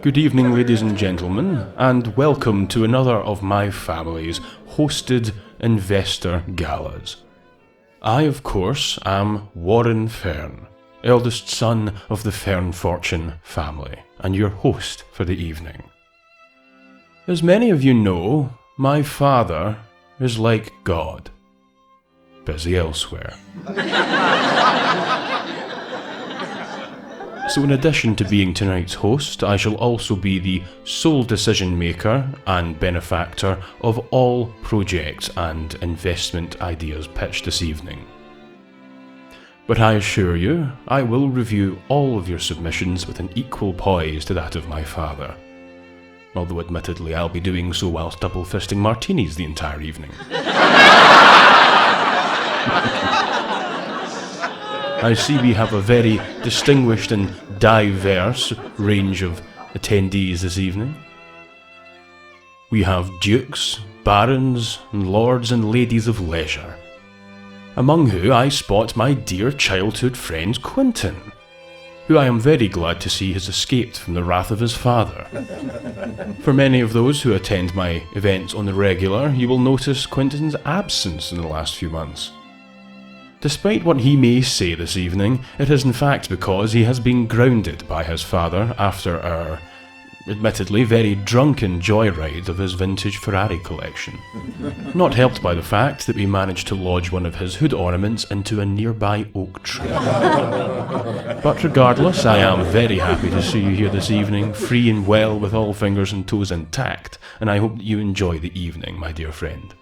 Good evening, ladies and gentlemen, and welcome to another of my family's hosted investor galas. I, of course, am Warren Fern, eldest son of the Fern Fortune family, and your host for the evening. As many of you know, my father is like God, busy elsewhere. So in addition to being tonight's host, I shall also be the sole decision maker and benefactor of all projects and investment ideas pitched this evening. But I assure you, I will review all of your submissions with an equal poise to that of my father. Although admittedly I'll be doing so whilst double-fisting martinis the entire evening. I see we have a very distinguished and diverse range of attendees this evening. We have dukes, barons, and lords and ladies of leisure, among who I spot my dear childhood friend Quentin, who I am very glad to see has escaped from the wrath of his father. For many of those who attend my events on the regular, you will notice Quentin's absence in the last few months. Despite what he may say this evening, it is in fact because he has been grounded by his father after our, admittedly, very drunken joyride of his vintage Ferrari collection. Not helped by the fact that we managed to lodge one of his hood ornaments into a nearby oak tree. But regardless, I am very happy to see you here this evening, free and well with all fingers and toes intact, and I hope that you enjoy the evening, my dear friend.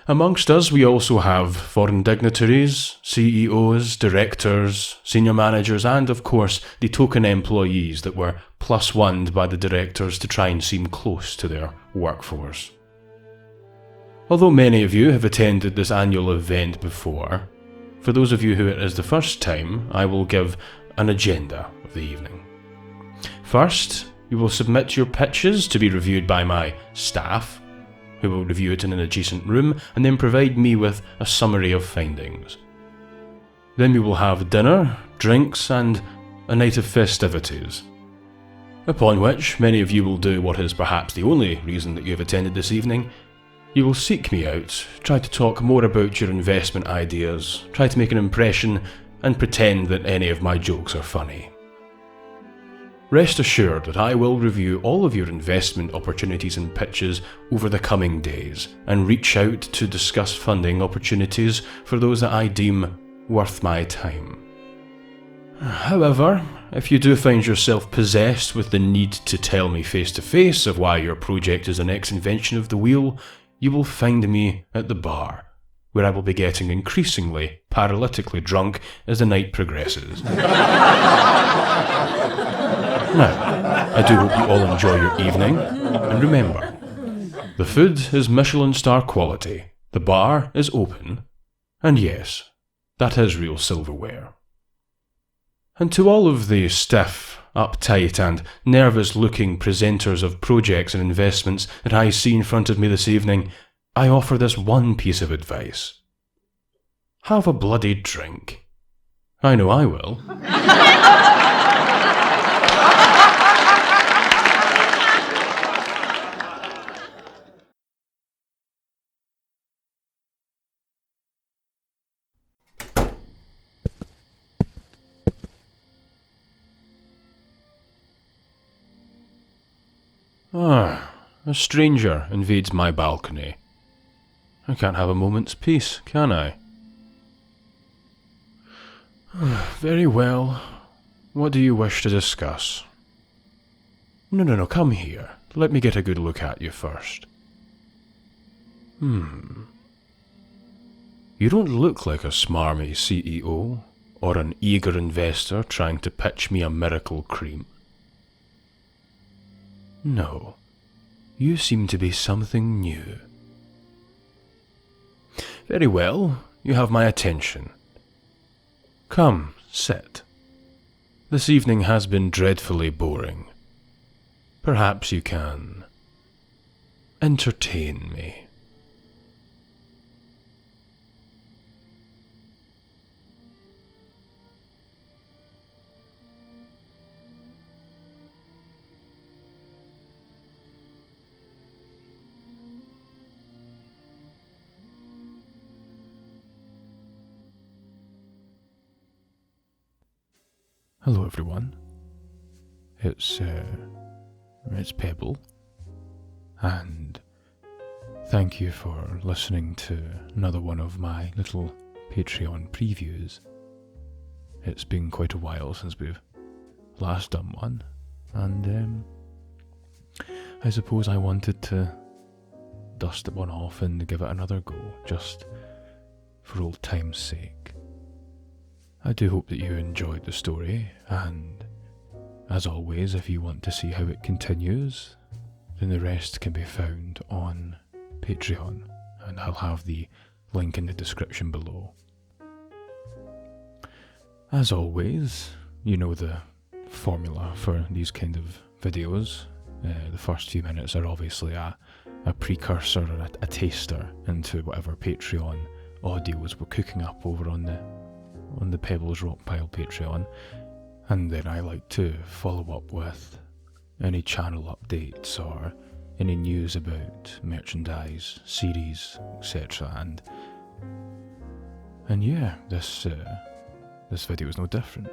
Amongst us, we also have foreign dignitaries, CEOs, directors, senior managers, and of course the token employees that were +1'd by the directors to try and seem close to their workforce. Although many of you have attended this annual event before, for those of you who it is the first time, I will give an agenda of the evening. First, you will submit your pitches to be reviewed by my staff, who will review it in an adjacent room and then provide me with a summary of findings. Then we will have dinner, drinks, and a night of festivities. Upon which, many of you will do what is perhaps the only reason that you have attended this evening. You will seek me out, try to talk more about your investment ideas, try to make an impression, and pretend that any of my jokes are funny. Rest assured that I will review all of your investment opportunities and pitches over the coming days and reach out to discuss funding opportunities for those that I deem worth my time. However, if you do find yourself possessed with the need to tell me face to face of why your project is the next invention of the wheel, you will find me at the bar, where I will be getting increasingly paralytically drunk as the night progresses. Now, I do hope you all enjoy your evening, and remember, the food is Michelin star quality, the bar is open, and yes, that is real silverware. And to all of the stiff, uptight and nervous-looking presenters of projects and investments that I see in front of me this evening, I offer this one piece of advice. Have a bloody drink. I know I will. A stranger invades my balcony. I can't have a moment's peace, can I? Very well. What do you wish to discuss? No, come here. Let me get a good look at you first. You don't look like a smarmy CEO or an eager investor trying to pitch me a miracle cream. No, you seem to be something new. Very well, you have my attention. Come, sit. This evening has been dreadfully boring. Perhaps you can entertain me. Hello everyone, it's Pebble, and thank you for listening to another one of my little Patreon previews. It's been quite a while since we've last done one, and I suppose I wanted to dust one off and give it another go, just for old time's sake. I do hope that you enjoyed the story, and as always, if you want to see how it continues, then the rest can be found on Patreon, and I'll have the link in the description below. As always, you know the formula for these kind of videos. The first few minutes are obviously a precursor or a taster into whatever Patreon audios we're cooking up over on the Pebbles Rockpile Patreon, and then I like to follow up with any channel updates or any news about merchandise, series, etc. And yeah, this video is no different.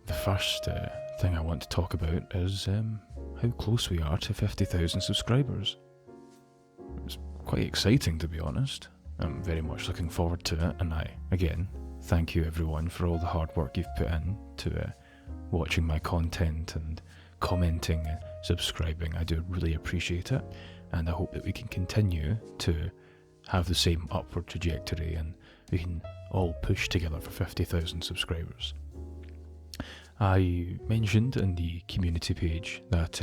The first thing I want to talk about is how close we are to 50,000 subscribers. It's quite exciting, to be honest. I'm very much looking forward to it, and I, again, thank you everyone for all the hard work you've put in to watching my content and commenting and subscribing. I do really appreciate it, and I hope that we can continue to have the same upward trajectory and we can all push together for 50,000 subscribers. I mentioned in the community page that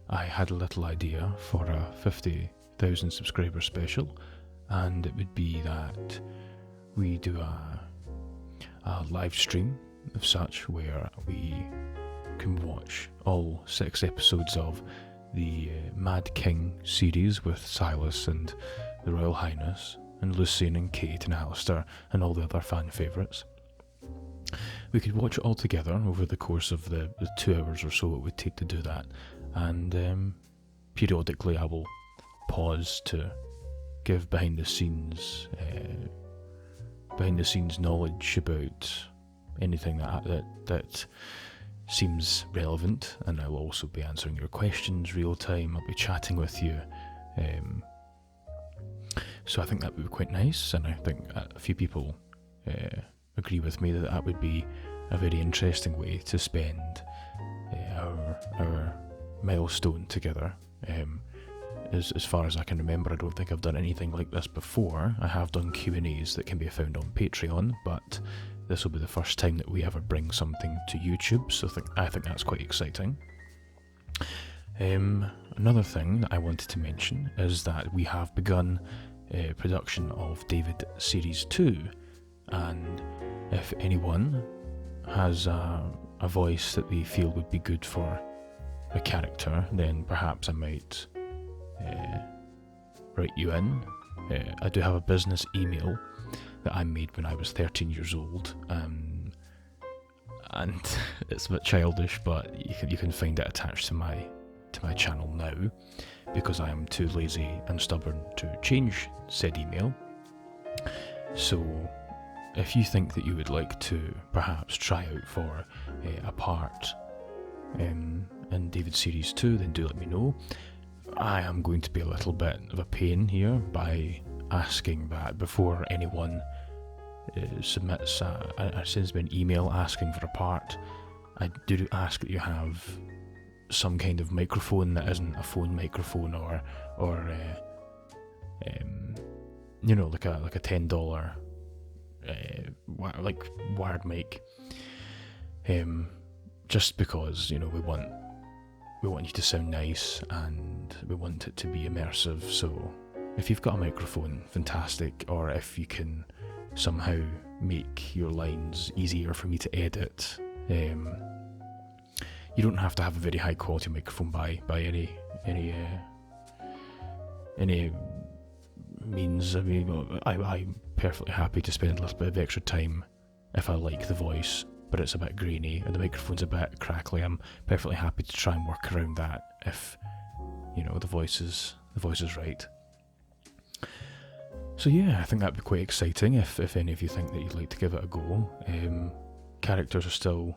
I had a little idea for a 50,000 subscriber special, and it would be that we do a live stream of such where we can watch all 6 episodes of the Mad King series with Silas and the Royal Highness and Lucian and Kate and Alistair and all the other fan favourites. We could watch it all together over the course of the 2 hours or so it would take to do that, and periodically I will pause to give behind the scenes knowledge about anything that seems relevant, and I will also be answering your questions real time. I'll be chatting with you, so I think that would be quite nice, and I think a few people agree with me that would be a very interesting way to spend our milestone together. As far as I can remember, I don't think I've done anything like this before. I have done Q&As that can be found on Patreon, but this will be the first time that we ever bring something to YouTube, so I think that's quite exciting. Another thing that I wanted to mention is that we have begun production of David Series 2, and if anyone has a voice that they feel would be good for a character, then perhaps I might write you in. I do have a business email that I made when I was 13 years old, and it's a bit childish, but you can find it attached to my channel now, because I am too lazy and stubborn to change said email. So if you think that you would like to perhaps try out for a part in David Series 2, then do let me know. I am going to be a little bit of a pain here by asking that before anyone submits sends me an email asking for a part. I do ask that you have some kind of microphone that isn't a phone microphone or like a $10 like wired mic, just because we want you to sound nice and we want it to be immersive. So if you've got a microphone, fantastic, or if you can somehow make your lines easier for me to edit. You don't have to have a very high quality microphone by any means. I mean, I'm perfectly happy to spend a little bit of extra time if I like the voice, but it's a bit grainy and the microphone's a bit crackly. I'm perfectly happy to try and work around that if the voice is right. So yeah, I think that'd be quite exciting if any of you think that you'd like to give it a go. characters are still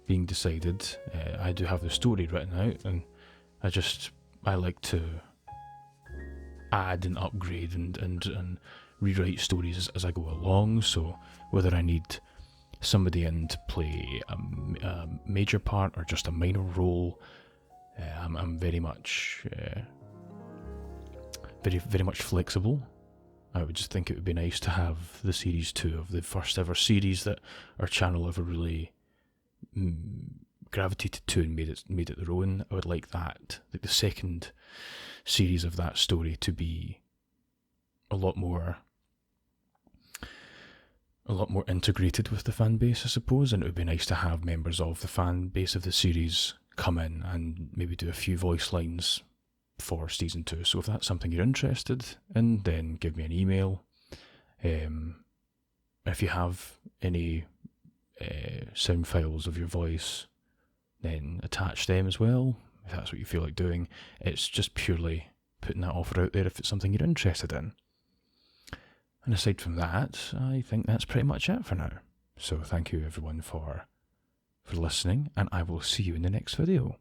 being decided. I do have the story written out, and I like to add and upgrade and rewrite stories as I go along. So whether I need somebody in to play a major part or just a minor role, I'm very much very much flexible. I would just think it would be nice to have the series 2 of the first ever series that our channel ever really gravitated to and made it their own. I would like that, like the second series of that story, to be a lot more integrated with the fan base, I suppose, and it would be nice to have members of the fan base of the series come in and maybe do a few voice lines for season 2. So if that's something you're interested in, then give me an email. If you have any sound files of your voice, then attach them as well, if that's what you feel like doing. It's just purely putting that offer out there if it's something you're interested in. And aside from that, I think that's pretty much it for now. So thank you everyone for listening, and I will see you in the next video.